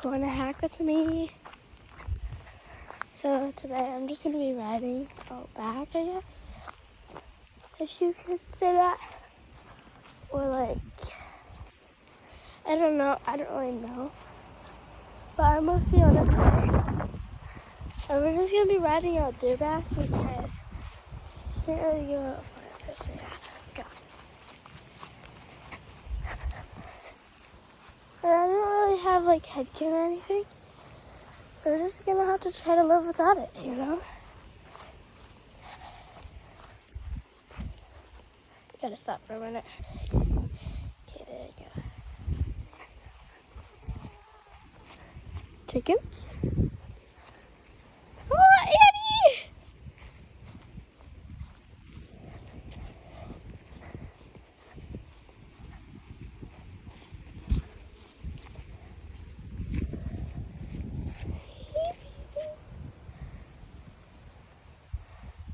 going to hack with me. So today I'm just going to be riding out back, I guess, if you could say that. Or like, I don't know, I don't really know. But I'm with Fiona today. And we're just going to be riding out there back because I can't really go out for it. So yeah, let's go. And I don't really have like headgear or anything. So we're just gonna have to try to live without it, you know? Gotta stop for a minute. Okay, there you go. Chickens? Oh, Annie!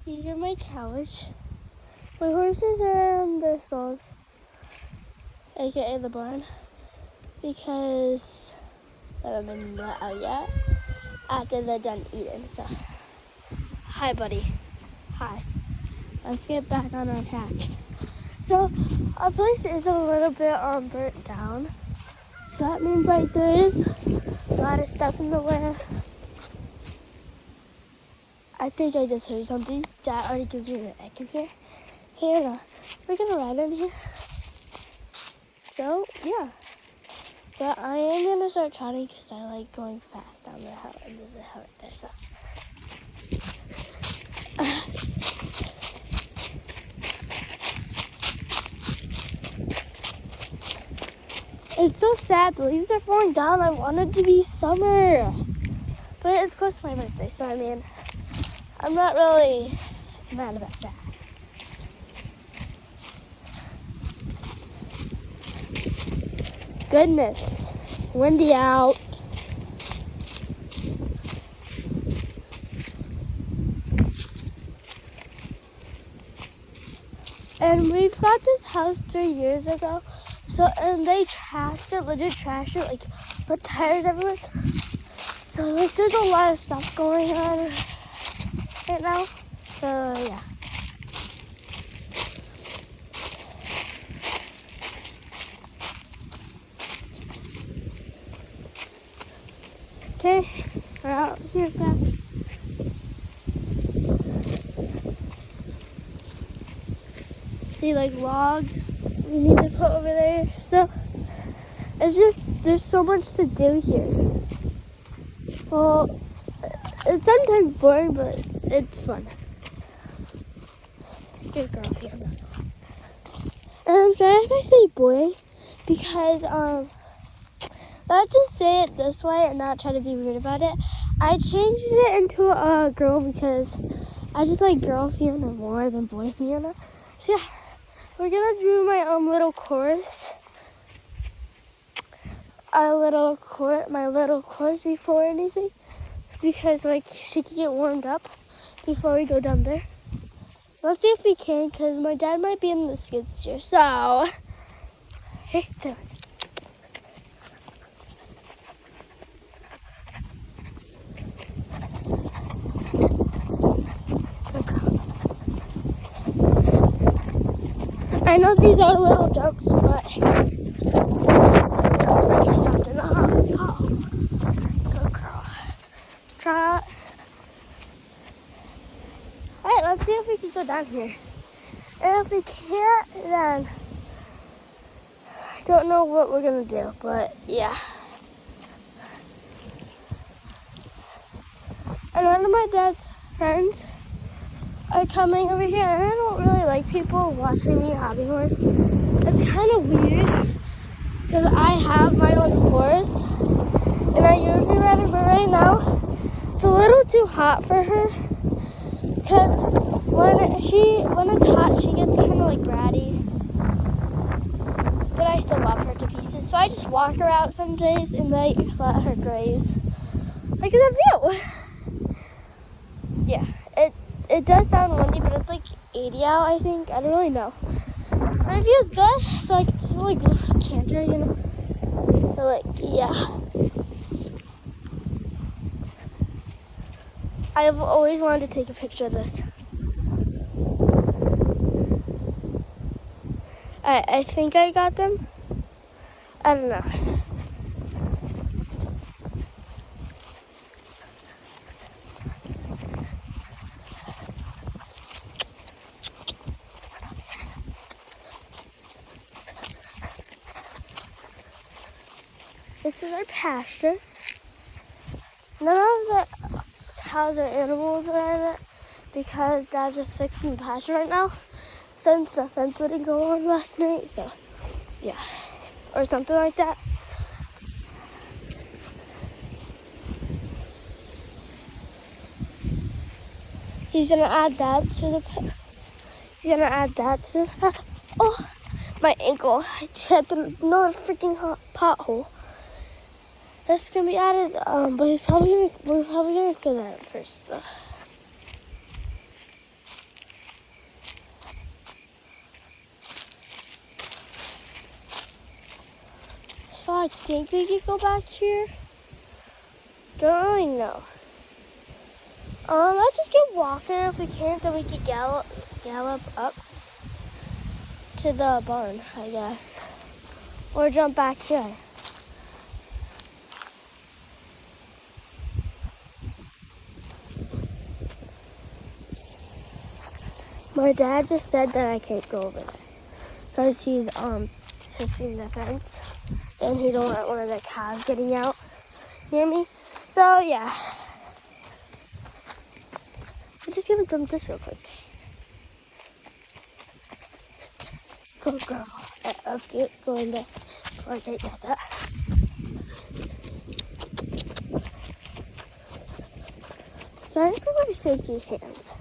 These are my cows. My horses are in their stalls, aka the barn, because they haven't been let out yet after they're done eating. So, hi, buddy. Hi. Let's get back on our hack. So, our place is a little bit burnt down. So that means like there is a lot of stuff in the way. I think I just heard something that already gives me the ick in here. Hey, we're gonna ride in here. So yeah, but I am gonna start trotting because I like going fast down the hill, and there's a hill right there. So it's so sad. The leaves are falling down. I want it to be summer, but it's close to my birthday, so I mean, I'm not really mad about that. Goodness, it's windy out. And we've got this house 3 years ago. So, and they trashed it, legit trashed it, like put tires everywhere. So like there's a lot of stuff going on right now. So yeah. Okay, we're out here back. See like logs we need to put over there still. It's just, there's so much to do here. Well, it's sometimes boring, but it's fun. Good girl, Fiona. And I'm sorry if I say boy, because let's just say it this way and not try to be weird about it. I changed it into a girl because I just like girl Fiona more than boy Fiona. So yeah, we're gonna do my little chorus. My little chorus before anything, because like she can get warmed up before we go down there. Let's see if we can, because my dad might be in the skid steer. So, hey, do it. I know these are little jumps, but I just stopped in the hot. Go girl. Trot. Alright, let's see if we can go down here. And if we can't, then I don't know what we're gonna do, but yeah. And one of my dad's friends are coming over here, and I don't really like people watching me hobby horse. It's kind of weird because I have my own horse and I usually ride it, but right now it's a little too hot for her because when it's hot she gets kind of like bratty, but I still love her to pieces. So I just walk her out some days and I let her graze. Look at that view. Yeah, it does sound windy, but it's like 80 out, I think. I don't really know. But it feels good, so I can still like canter, you know. So like, yeah. I've always wanted to take a picture of this. I think I got them. I don't know. This is our pasture. None of the cows or animals are in it because Dad's just fixing the pasture right now since the fence wouldn't go on last night, so yeah, or something like that. He's gonna add that to the oh, my ankle. I tripped in another freaking hot pothole. That's gonna be added, but we're probably gonna fill that first though. So I think we could go back here. Don't really know. Let's just get walking. If we can't, then we could gallop up to the barn, I guess, or jump back here. My dad just said that I can't go over there because he's fixing the fence and he don't want one of the cows getting out near me. So yeah, I'm just gonna jump this real quick. Go girl. Alright, let's get going there before I get that. Sorry for my shaky hands.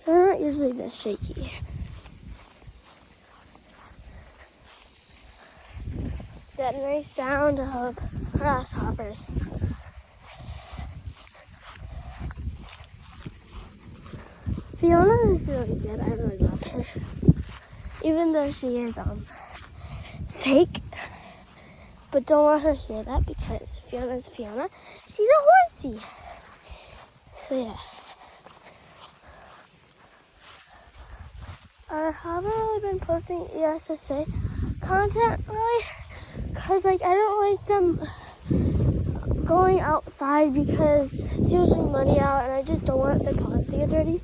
They're not usually this shaky. That nice sound of grasshoppers. Fiona is really good. I really love her. Even though she is fake. But don't let her hear that because Fiona's Fiona. She's a horsey. So yeah. I haven't really been posting ESSA content really because I don't like them going outside because it's usually muddy out and I just don't want their paws to get dirty.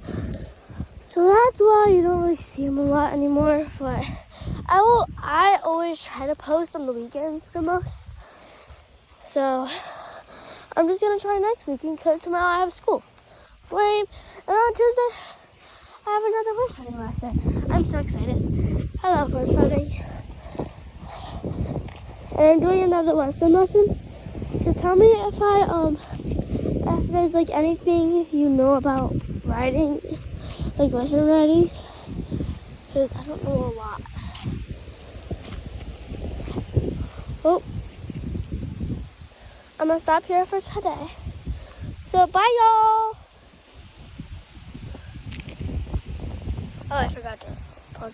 So that's why you don't really see them a lot anymore. But I always try to post on the weekends the most. So I'm just gonna try next weekend because tomorrow I have school. Lame. And on Tuesday I have another horse riding lesson. I'm so excited. I love horse riding. And I'm doing another lesson. So tell me if there's like anything you know about riding, like Western riding, because I don't know a lot. Oh, I'm gonna stop here for today. So bye y'all. Oh, I forgot to.